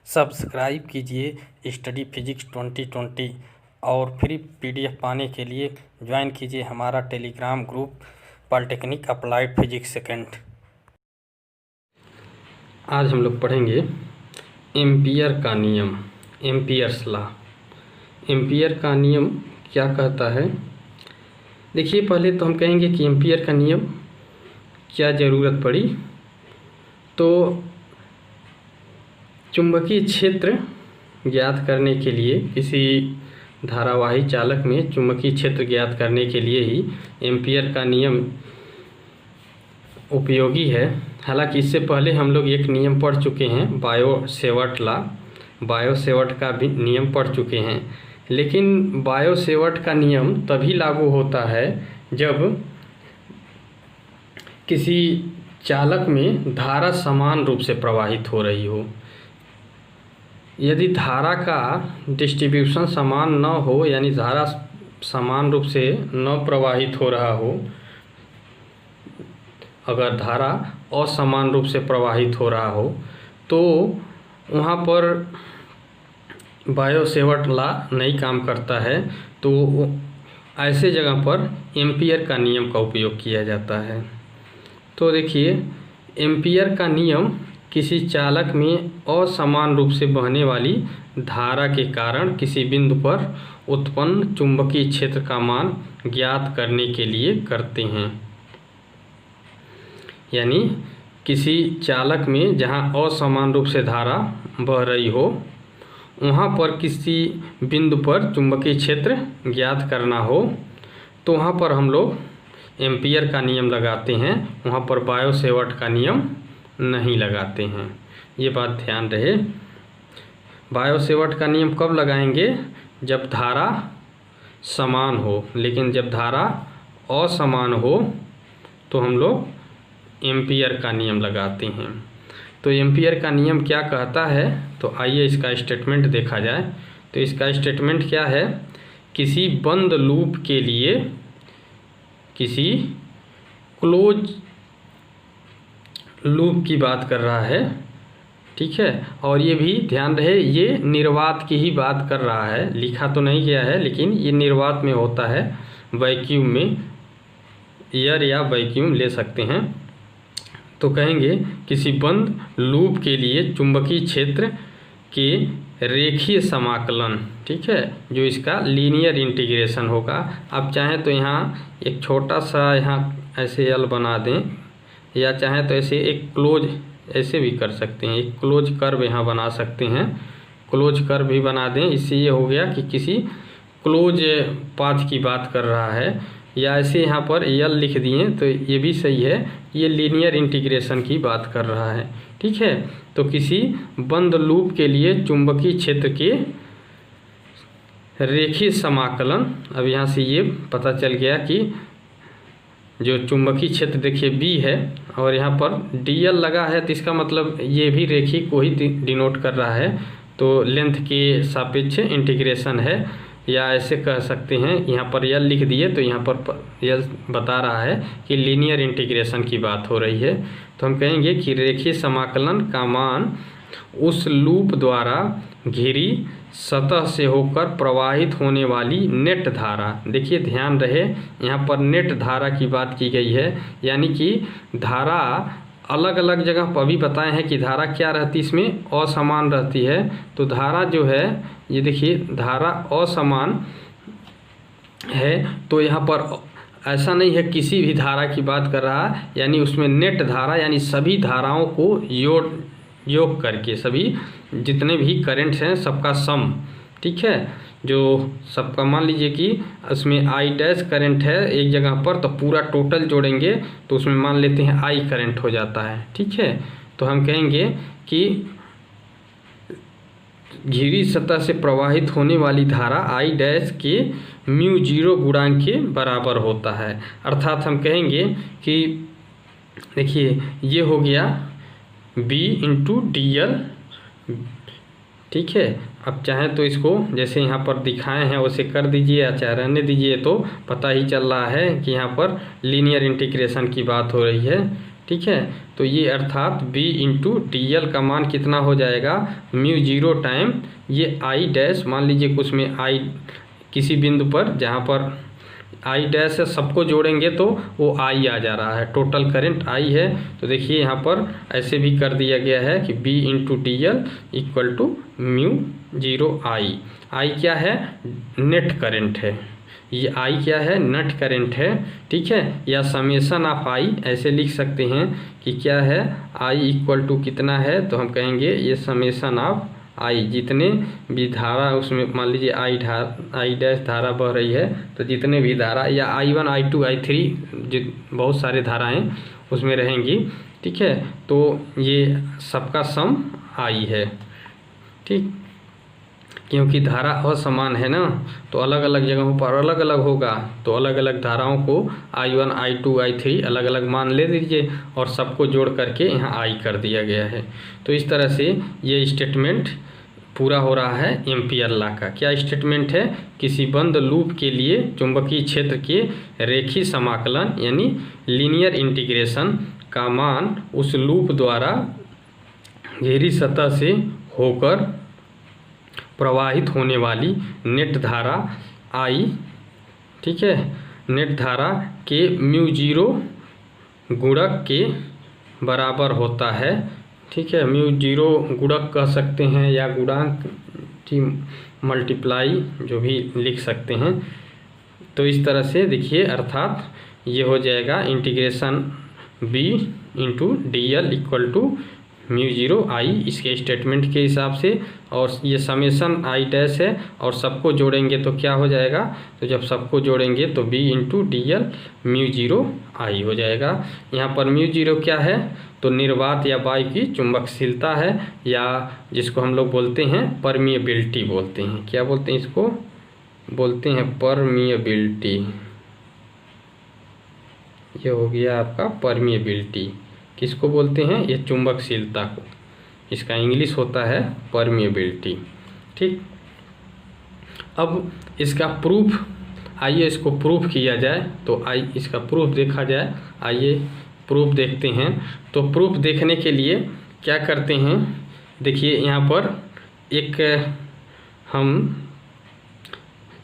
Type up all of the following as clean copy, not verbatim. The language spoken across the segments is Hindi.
सब्सक्राइब कीजिए स्टडी फिजिक्स 2020 और फ्री पीडीएफ पाने के लिए ज्वाइन कीजिए हमारा Telegram group polytechnic applied physics second. आज हम लोग पढ़ेंगे एम्पियर का नियम, एम्पियर्स लॉ। एम्पियर का नियम क्या कहता है? देखिए, पहले तो हम कहेंगे कि एम्पियर का नियम क्या ज़रूरत पड़ी। तो चुंबकीय क्षेत्र ज्ञात करने के लिए, किसी धारावाही चालक में चुंबकीय क्षेत्र ज्ञात करने के लिए ही एम्पियर का नियम उपयोगी है। हालांकि इससे पहले हम लोग एक नियम पढ़ चुके हैं, बायो-सेवर्ट लॉ। बायो-सेवर्ट का भी नियम पढ़ चुके हैं, लेकिन बायो-सेवर्ट का नियम तभी लागू होता है जब किसी चालक में धारा समान रूप से प्रवाहित हो रही हो। यदि धारा का डिस्ट्रीब्यूशन समान न हो, यानी धारा समान रूप से न प्रवाहित हो रहा हो, अगर धारा असमान रूप से प्रवाहित हो रहा हो, तो वहाँ पर बायो-सेवर्ट लॉ नहीं काम करता है। तो ऐसे जगह पर एम्पियर का नियम का उपयोग किया जाता है। तो देखिए, एम्पियर का नियम किसी चालक में असमान रूप से बहने वाली धारा के कारण किसी बिंदु पर उत्पन्न चुंबकीय क्षेत्र का मान ज्ञात करने के लिए करते हैं। यानी किसी चालक में जहां असमान रूप से धारा बह रही हो, वहां पर किसी बिंदु पर चुंबकीय क्षेत्र ज्ञात करना हो, तो वहां पर हम लोग एम्पियर का नियम लगाते हैं। वहां पर बायो-सेवर्ट का नियम नहीं लगाते हैं। ये बात ध्यान रहे। बायो-सेवर्ट का नियम कब लगाएंगे? जब धारा समान हो, लेकिन जब धारा असमान हो तो हम लोग एम्पियर का नियम लगाते हैं। तो एम्पियर का नियम क्या कहता है? तो आइए इसका स्टेटमेंट देखा जाए। तो इसका स्टेटमेंट क्या है? किसी बंद लूप के लिए, किसी क्लोज लूप की बात कर रहा है, ठीक है। और ये भी ध्यान रहे, ये निर्वात की ही बात कर रहा है, लिखा तो नहीं गया है, लेकिन ये निर्वात में होता है, वैक्यूम में, एयर या वैक्यूम ले सकते हैं। तो कहेंगे किसी बंद लूप के लिए चुंबकीय क्षेत्र के रेखीय समाकलन, ठीक है, जो इसका लीनियर इंटीग्रेशन होगा। आप चाहें तो यहाँ एक छोटा सा यहाँ ऐसे एल बना दें, या चाहें तो ऐसे एक क्लोज ऐसे भी कर सकते हैं, एक क्लोज कर्व यहाँ बना सकते हैं, क्लोज कर्व भी बना दें। इससे ये हो गया कि किसी क्लोज पाथ की बात कर रहा है। या ऐसे यहाँ पर एल लिख दिए तो ये भी सही है, ये लीनियर इंटीग्रेशन की बात कर रहा है, ठीक है। तो किसी बंद लूप के लिए चुंबकीय क्षेत्र के रेखीय समाकलन, अब यहाँ से ये पता चल गया कि जो चुंबकीय क्षेत्र देखिए B है और यहाँ पर dl लगा है, तो इसका मतलब ये भी रेखीय को ही डिनोट कर रहा है। तो लेंथ के सापेक्ष इंटीग्रेशन है, या ऐसे कह सकते हैं, यहाँ पर l लिख दिए तो यहाँ पर l बता रहा है कि लीनियर इंटीग्रेशन की बात हो रही है। तो हम कहेंगे कि रेखीय समाकलन का मान उस लूप द्वारा घिरी सतह से होकर प्रवाहित होने वाली नेट धारा, देखिए ध्यान रहे, यहाँ पर नेट धारा की बात की गई है। यानी कि धारा अलग अलग जगह पर अभी बताए हैं कि धारा क्या रहती है, इसमें असमान रहती है। तो धारा जो है, ये देखिए धारा असमान है, तो यहाँ पर ऐसा नहीं है किसी भी धारा की बात कर रहा है, यानी उसमें नेट धारा, यानी सभी धाराओं को योग करके, सभी जितने भी करंट्स हैं सबका सम, ठीक है, जो सबका मान लीजिए कि उसमें आई डैश करंट है एक जगह पर, तो पूरा टोटल जोड़ेंगे तो उसमें मान लेते हैं आई करंट हो जाता है, ठीक है। तो हम कहेंगे कि घिरी सतह से प्रवाहित होने वाली धारा आई डैश के म्यू जीरो गुणांक के बराबर होता है। अर्थात हम कहेंगे कि देखिए ये हो गया B इंटू DL, ठीक है। अब चाहें तो इसको जैसे यहाँ पर दिखाए हैं वैसे कर दीजिए, या चाहे रहने दीजिए, तो पता ही चल रहा है कि यहाँ पर लीनियर इंटीग्रेशन की बात हो रही है, ठीक है। तो ये अर्थात B इंटू DL का मान कितना हो जाएगा, म्यू जीरो टाइम ये I डैश, मान लीजिए कुछ में I किसी बिंदु पर जहाँ पर I डैश है सबको जोड़ेंगे तो वो I आ जा रहा है, टोटल करंट I है। तो देखिए यहाँ पर ऐसे भी कर दिया गया है कि B into DL equal to mu zero I क्या है, नेट करंट है, ये I क्या है, नेट करंट है, ठीक है। या समेशन ऑफ I ऐसे लिख सकते हैं कि क्या है, I इक्वल टू कितना है, तो हम कहेंगे ये समेशन ऑफ I, जितने भी धारा उसमें मान लीजिए I डैश धारा बह रही है, तो जितने भी धारा या I1 I2 I3 बहुत सारे धाराएं उसमें रहेंगी, ठीक है। तो ये सबका सम I है, ठीक। क्योंकि धारा असमान है ना, तो अलग अलग जगहों पर अलग अलग होगा, तो अलग अलग धाराओं को I1 I2 I3 अलग अलग मान ले दीजिए और सबको जोड़ करके यहाँ I कर दिया गया है। तो इस तरह से ये स्टेटमेंट पूरा हो रहा है एम्पियर लॉ का। क्या स्टेटमेंट है, किसी बंद लूप के लिए चुंबकीय क्षेत्र के रेखीय समाकलन यानी लीनियर इंटीग्रेशन का मान उस लूप द्वारा घेरी सतह से होकर प्रवाहित होने वाली नेट धारा I, ठीक है, नेट धारा के म्यू जीरो गुणक के बराबर होता है, ठीक है। म्यू जीरो गुणक कह सकते हैं या गुणांक की मल्टीप्लाई जो भी लिख सकते हैं। तो इस तरह से देखिए अर्थात ये हो जाएगा integration B into DL equal to mu zero I इसके स्टेटमेंट के हिसाब से, और ये समेशन I डैश है और सबको जोड़ेंगे तो क्या हो जाएगा, तो जब सबको जोड़ेंगे तो B into DL mu zero I हो जाएगा। यहाँ पर म्यू जीरो क्या है, तो निर्वात या वायु की चुंबकशीलता है, या जिसको हम लोग बोलते हैं परमिएबिलिटी बोलते हैं। क्या बोलते हैं इसको, बोलते हैं परमिएबिलिटी। ये हो गया आपका परमिएबिलिटी, किसको बोलते हैं, ये चुंबकशीलता को, इसका इंग्लिश होता है परमिएबिलिटी, ठीक। अब इसका प्रूफ, आइए इसको प्रूफ किया जाए, तो इसका प्रूफ देखा जाए। आइए प्रूफ देखते हैं। तो प्रूफ देखने के लिए क्या करते हैं, देखिए यहाँ पर एक हम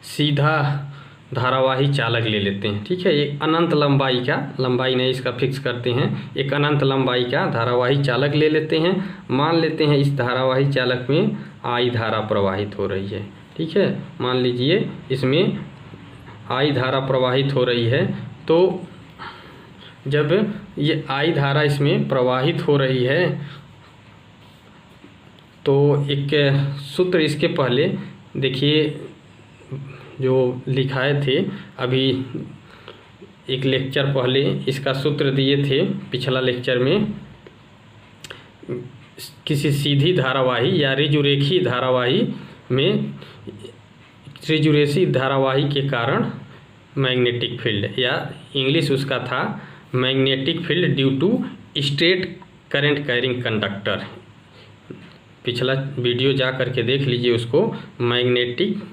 सीधा धारावाही चालक ले लेते हैं, ठीक है। एक अनंत लंबाई का, लंबाई नहीं इसका फिक्स करते हैं, एक अनंत लंबाई का धारावाही चालक ले लेते हैं। मान लेते हैं इस धारावाही चालक में I धारा प्रवाहित हो रही है, ठीक है। मान लीजिए इसमें I धारा प्रवाहित हो रही है, तो जब ये I धारा इसमें प्रवाहित हो रही है तो एक सूत्र इसके पहले देखिए जो लिखाए थे, अभी एक लेक्चर पहले इसका सूत्र दिए थे पिछला लेक्चर में। किसी सीधी धारावाही या रिजुरेखी धारावाही में रिजुरेसी धारावाही के कारण मैग्नेटिक फील्ड, या इंग्लिश उसका था magnetic field due to straight current carrying conductor. पिछला वीडियो जा करके देख लीजिए उसको, magnetic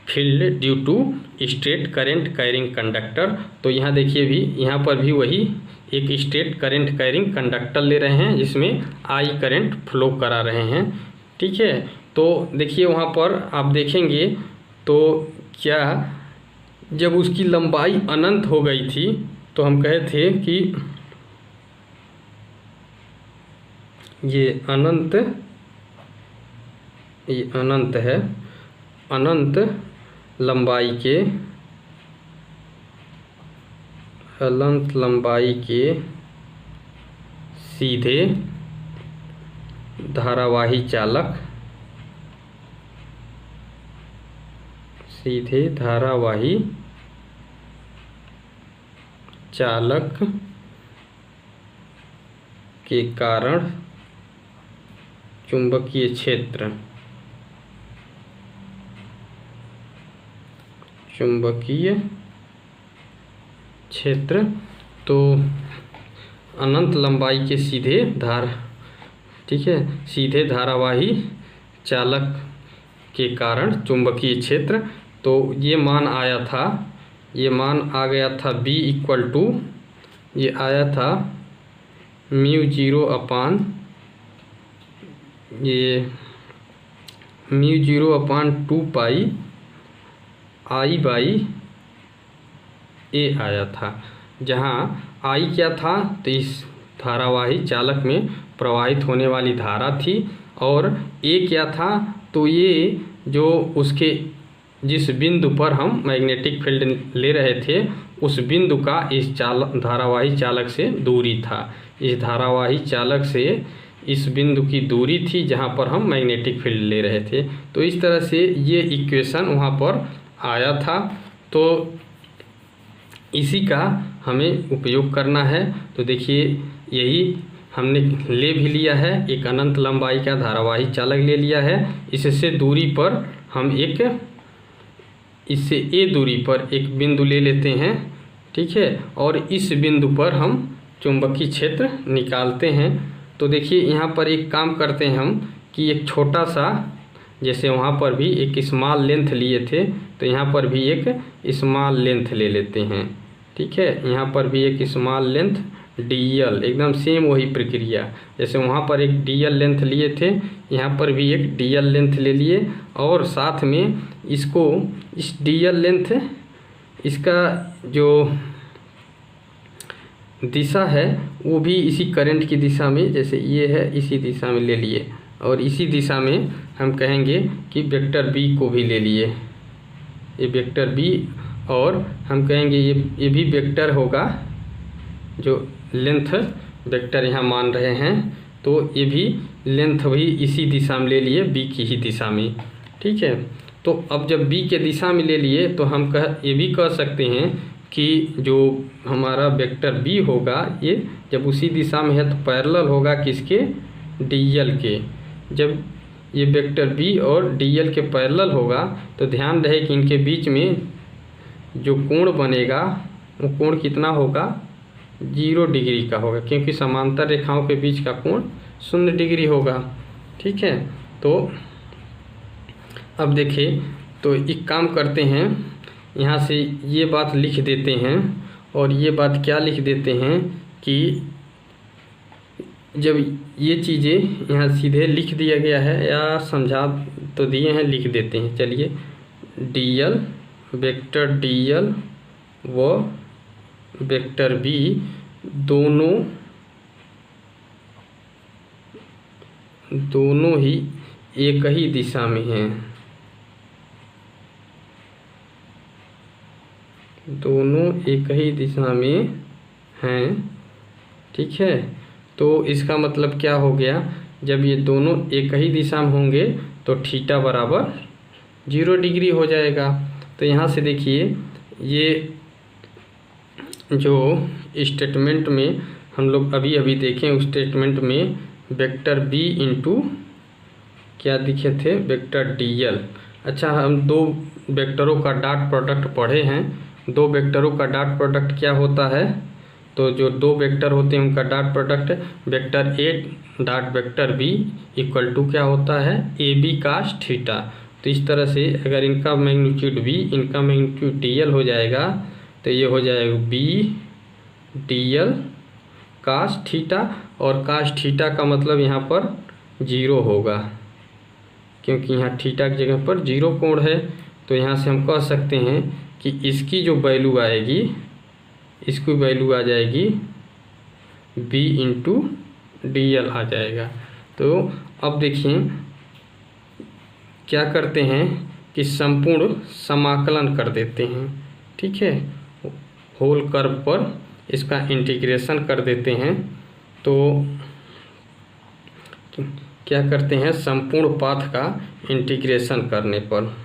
field due to straight current carrying conductor. तो यहाँ देखिए भी, यहाँ पर भी वही एक स्ट्रेट करंट कैरिंग कंडक्टर ले रहे हैं जिसमें I करंट फ्लो करा रहे हैं, ठीक है। तो देखिए वहाँ पर आप देखेंगे तो क्या, जब उसकी लंबाई अनंत हो गई थी तो हम कहे थे कि ये अनंत है, अनंत लंबाई के सीधे धारावाही चालक के कारण चुंबकीय क्षेत्र तो अनंत लंबाई के सीधे सीधे धारावाही चालक के कारण चुंबकीय क्षेत्र। तो ये मान आया था, ये मान आ गया था B इक्वल टू, ये आया था म्यू जीरो अपान ये mu zero upon 2 pi i by a आया था, जहाँ आई क्या था तो इस धारावाही चालक में प्रवाहित होने वाली धारा थी, और ए क्या था तो ये जो उसके जिस बिंदु पर हम मैग्नेटिक फील्ड ले रहे थे उस बिंदु का इस धारावाही चालक से दूरी था। इस धारावाही चालक से इस बिंदु की दूरी थी जहाँ पर हम मैग्नेटिक फील्ड ले रहे थे। तो इस तरह से ये इक्वेशन वहाँ पर आया था, तो इसी का हमें उपयोग करना है। तो देखिए यही हमने ले भी लिया है, एक अनंत लंबाई का धारावाही चालक ले लिया है। इससे दूरी पर हम इससे ए दूरी पर एक बिंदु ले लेते हैं, ठीक है, और इस बिंदु पर हम चुंबकीय क्षेत्र निकालते हैं। तो देखिए यहाँ पर एक काम करते हैं हम कि एक छोटा सा, जैसे वहाँ पर भी एक स्मॉल लेंथ लिए थे तो यहाँ पर भी एक स्मॉल लेंथ ले लेते हैं, ठीक है। यहाँ पर भी एक स्मॉल लेंथ डीएल, एकदम सेम वही प्रक्रिया, जैसे वहाँ पर एक डीएल लेंथ लिए थे यहाँ पर भी एक डीएल लेंथ ले लिए, और साथ में इसको इस डीएल लेंथ इसका जो दिशा है वो भी इसी करंट की दिशा में, जैसे ये है इसी दिशा में ले लिए, और इसी दिशा में हम कहेंगे कि वेक्टर बी को भी ले लिए, ये वेक्टर बी, और हम कहेंगे ये भी वेक्टर होगा, जो लेंथ वेक्टर यहाँ मान रहे हैं तो ये भी लेंथ भी इसी दिशा में ले लिए, बी की ही दिशा में, ठीक है। तो अब जब बी के दिशा में ले लिए तो हम ये भी कह सकते हैं कि जो हमारा वेक्टर बी होगा ये जब उसी दिशा में है तो पैरेलल होगा किसके, डीएल के। जब ये वेक्टर बी और डीएल के पैरेलल होगा तो ध्यान रहे कि इनके बीच में जो कोण बनेगा वो कोण कितना होगा, 0 डिग्री का होगा, क्योंकि समांतर रेखाओं के बीच का कोण 0 डिग्री होगा, ठीक है। तो अब देखिए, तो एक काम करते हैं, यहाँ से ये बात लिख देते हैं, और ये बात क्या लिख देते हैं कि जब ये चीज़ें यहाँ सीधे लिख दिया गया है या समझा तो दिए हैं, लिख देते हैं। चलिए, डीएल वेक्टर डीएल व वेक्टर बी दोनों ही एक ही दिशा में हैं, दोनों एक ही दिशा में हैं, ठीक है। तो इसका मतलब क्या हो गया, जब ये दोनों एक ही दिशा में होंगे तो थीटा बराबर 0 डिग्री हो जाएगा। तो यहाँ से देखिए, ये जो स्टेटमेंट में हम लोग अभी अभी देखें, उस स्टेटमेंट में वेक्टर बी इंटू क्या दिखे थे, वेक्टर डीएल। अच्छा, हम दो वेक्टरों का डॉट प्रोडक्ट पढ़े हैं। दो वेक्टरों का डॉट प्रोडक्ट क्या होता है, तो जो दो वेक्टर होते हैं उनका dot product vector A dot vector B equal to क्या होता है, ए बी कास थीटा। तो इस तरह से अगर इनका मैग्नीट्यूड बी, इनका मैग्नीट्यूड डीएल हो जाएगा तो ये हो जाएगा बी डीएल कास थीटा, और कास थीटा का मतलब यहाँ पर 0 होगा, क्योंकि यहाँ थीटा की जगह पर 0 कोण है। तो यहाँ से हम कह सकते हैं कि इसकी जो वैल्यू आएगी, इसकी वैल्यू आ जाएगी बी इंटू डी एल आ जाएगा। तो अब देखिए क्या करते हैं कि संपूर्ण समाकलन कर देते हैं, ठीक है, होल कर्व पर इसका इंटीग्रेशन कर देते हैं। तो क्या करते हैं, संपूर्ण पाथ का इंटीग्रेशन करने पर,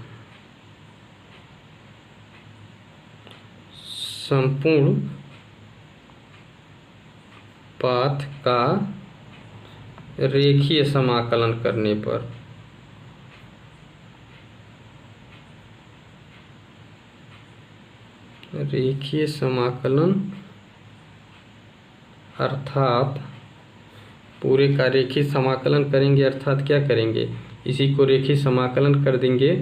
संपूर्ण पाथ का रेखीय समाकलन करने पर, रेखीय समाकलन अर्थात पूरे का रेखीय समाकलन करेंगे, अर्थात क्या करेंगे, इसी को रेखीय समाकलन कर देंगे।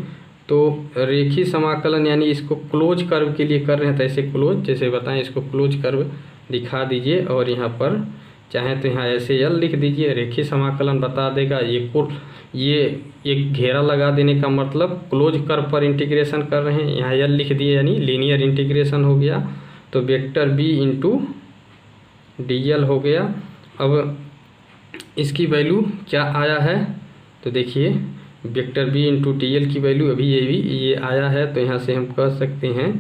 तो रेखीय समाकलन यानी इसको क्लोज कर्व के लिए कर रहे हैं, तो ऐसे क्लोज, जैसे बताएं इसको क्लोज कर्व दिखा दीजिए, और यहाँ पर चाहे तो यहाँ ऐसे एल लिख दीजिए, रेखीय समाकलन बता देगा। ये एक घेरा लगा देने का मतलब क्लोज कर्व पर इंटीग्रेशन कर रहे हैं, यहाँ एल लिख दिए यानी लीनियर इंटीग्रेशन हो गया। तो vector B into D L हो गया। अब इसकी वैल्यू क्या आया है तो देखिए, vector B into D L की वैल्यू अभी ये आया है। तो यहाँ से हम कह सकते हैं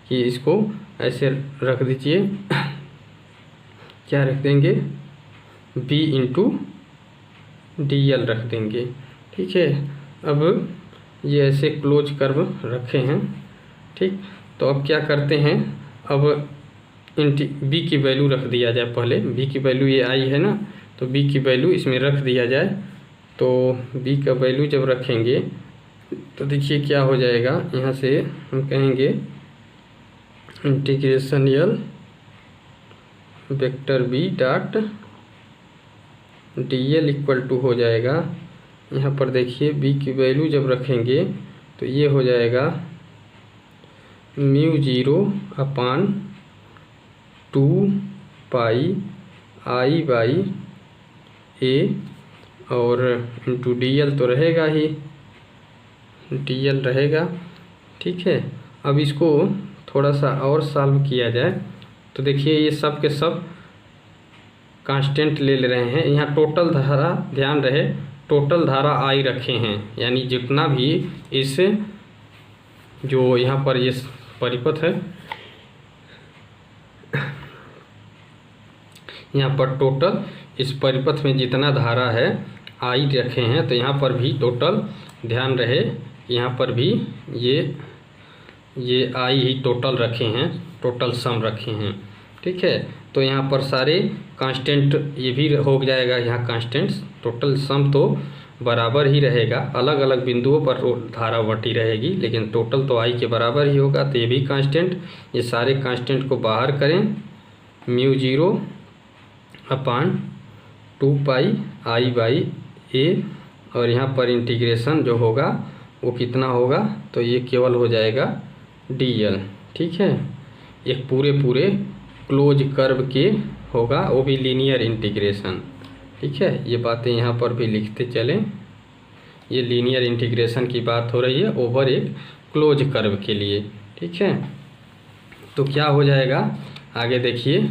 कि इसको ऐसे रख दीजिए, क्या रख देंगे, बी इंटू डी एल रख देंगे। ठीक है, अब ये ऐसे क्लोज कर्व रखे हैं। ठीक, तो अब क्या करते हैं, अब बी की वैल्यू रख दिया जाए। पहले बी की वैल्यू ये आई है ना, तो बी की वैल्यू इसमें रख दिया जाए। तो बी का वैल्यू जब रखेंगे तो देखिए क्या हो जाएगा, यहाँ से हम कहेंगे integration L vector B dot D L equal to हो जाएगा, यहाँ पर देखिए बी की वैल्यू जब रखेंगे तो ये हो जाएगा mu 0 upon 2 pi i by ए और इंटू डी एल तो रहेगा ही, डी एल रहेगा। ठीक है, अब इसको थोड़ा सा और सॉल्व किया जाए तो देखिए ये सब के सब कांस्टेंट ले रहे हैं। यहाँ टोटल धारा, ध्यान रहे टोटल धारा आई रखे हैं, यानी जितना भी इस जो यहाँ पर ये परिपथ है, यहाँ पर टोटल इस परिपथ में जितना धारा है आई रखे हैं। तो यहाँ पर भी टोटल, ध्यान रहे यहाँ पर भी ये आई ही टोटल रखे हैं, टोटल सम रखे हैं। ठीक है, तो यहाँ पर सारे कांस्टेंट ये भी हो जाएगा, यहाँ कांस्टेंट्स टोटल सम तो बराबर ही रहेगा, अलग अलग बिंदुओं पर धारा बटी रहेगी, लेकिन टोटल तो आई के बराबर ही होगा। तो ये भी कांस्टेंट, ये सारे कांस्टेंट को बाहर करें, mu 0 upon 2 pi i by ए और यहाँ पर इंटीग्रेशन जो होगा वो कितना होगा, तो ये केवल हो जाएगा डी एल। ठीक है, एक पूरे क्लोज कर्व के होगा, वो भी लीनियर इंटीग्रेशन। ठीक है, ये बातें यहाँ पर भी लिखते चलें, ये लीनियर इंटीग्रेशन की बात हो रही है ओवर एक क्लोज कर्व के लिए। ठीक है, तो क्या हो जाएगा आगे देखिए,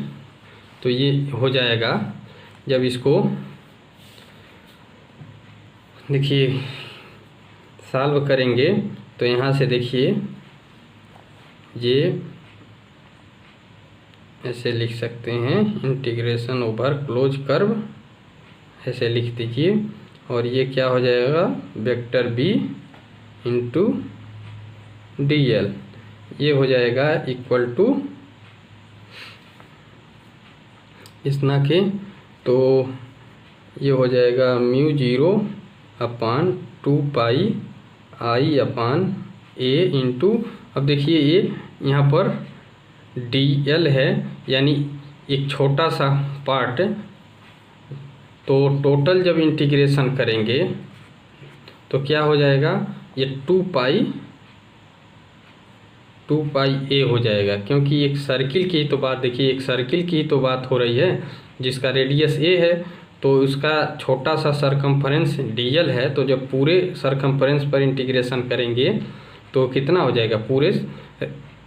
तो ये हो जाएगा जब इसको देखिए सॉल्व करेंगे तो यहाँ से देखिए ये ऐसे लिख सकते हैं, इंटीग्रेशन ओवर क्लोज कर्व ऐसे लिख दीजिए। और ये क्या हो जाएगा, vector B into D L, ये हो जाएगा इक्वल टू इस ना के, तो ये हो जाएगा म्यू 0 अपान 2 पाई आई अपान ए इंटू, अब देखिए ये यहाँ पर डी एल है, यानी एक छोटा सा पार्ट, तो टोटल जब इंटीग्रेशन करेंगे तो क्या हो जाएगा, ये 2 पाई ए हो जाएगा, क्योंकि एक सर्किल की तो बात, देखिए एक सर्किल की तो बात हो रही है जिसका रेडियस ए है, तो उसका छोटा सा सरकम्फरेंस डी एल है। तो जब पूरे सरकम्फरेंस पर इंटीग्रेशन करेंगे तो कितना हो जाएगा, पूरे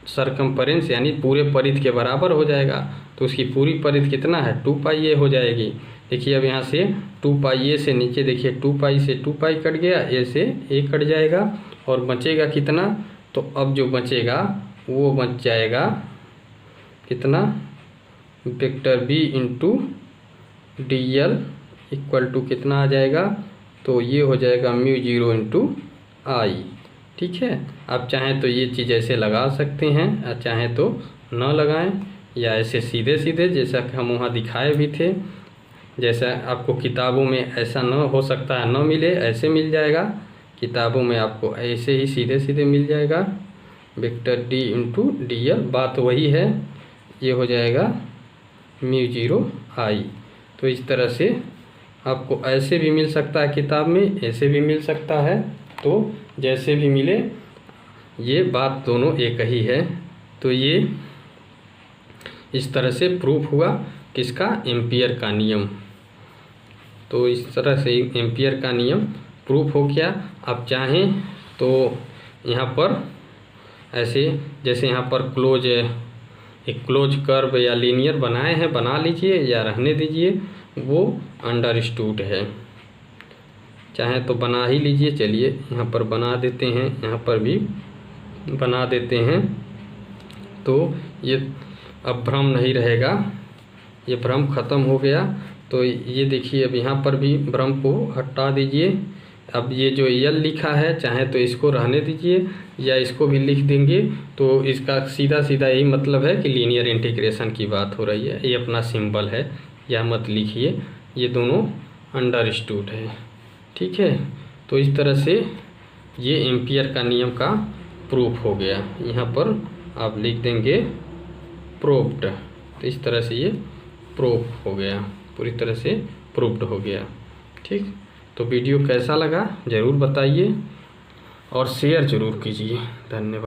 सरकम्फरेंस यानी पूरे परिध के बराबर हो जाएगा। तो उसकी पूरी परिध कितना है, 2 पाई ए हो जाएगी। देखिए अब यहाँ से 2 पाई ए से नीचे देखिए 2 पाई से 2 पाई कट गया, ए से ए कट जाएगा और बचेगा कितना, तो अब जो बचेगा वो बच जाएगा कितना, vector B into D L equal to कितना आ जाएगा, तो ये हो जाएगा म्यू 0 इंटू आई। ठीक है, आप चाहें तो ये चीज़ ऐसे लगा सकते हैं, चाहें तो न लगाएं, या ऐसे सीधे सीधे जैसा कि हम वहाँ दिखाए भी थे, जैसा आपको किताबों में ऐसा न हो सकता है न मिले, ऐसे मिल जाएगा किताबों में, आपको ऐसे ही सीधे सीधे मिल जाएगा vector D into D L, बात वही है, ये हो जाएगा म्यू 0 आई। तो इस तरह से आपको ऐसे भी मिल सकता है किताब में, ऐसे भी मिल सकता है, तो जैसे भी मिले ये बात दोनों एक ही है। तो ये इस तरह से प्रूफ हुआ किसका, एम्पियर का नियम। तो इस तरह से एम्पियर का नियम प्रूफ हो गया। आप चाहें तो यहाँ पर ऐसे जैसे यहाँ पर एक क्लोज कर्व या लीनियर बनाए हैं, बना लीजिए या रहने दीजिए, वो अंडरस्टूड है। चाहे तो बना ही लीजिए। चलिए यहाँ पर बना देते हैं, यहाँ पर भी बना देते हैं, तो ये अब भ्रम नहीं रहेगा, ये भ्रम खत्म हो गया। तो ये देखिए अब यहाँ पर भी भ्रम को हटा दीजिए। अब ये जो यल लिखा है, चाहे तो इसको रहने दीजिए या इसको भी लिख देंगे, तो इसका सीधा सीधा यही मतलब है कि लीनियर इंटीग्रेशन की बात हो रही है। ये अपना सिंबल है, या मत लिखिए, ये दोनों अंडरस्टूड है। ठीक है, तो इस तरह से ये एम्पियर का नियम का प्रूफ हो गया। यहाँ पर आप लिख देंगे प्रूव्ड। तो इस तरह से ये प्रूफ हो गया, पूरी तरह से प्रूव्ड हो गया। ठीक, तो वीडियो कैसा लगा ज़रूर बताइए और शेयर ज़रूर कीजिए। धन्यवाद।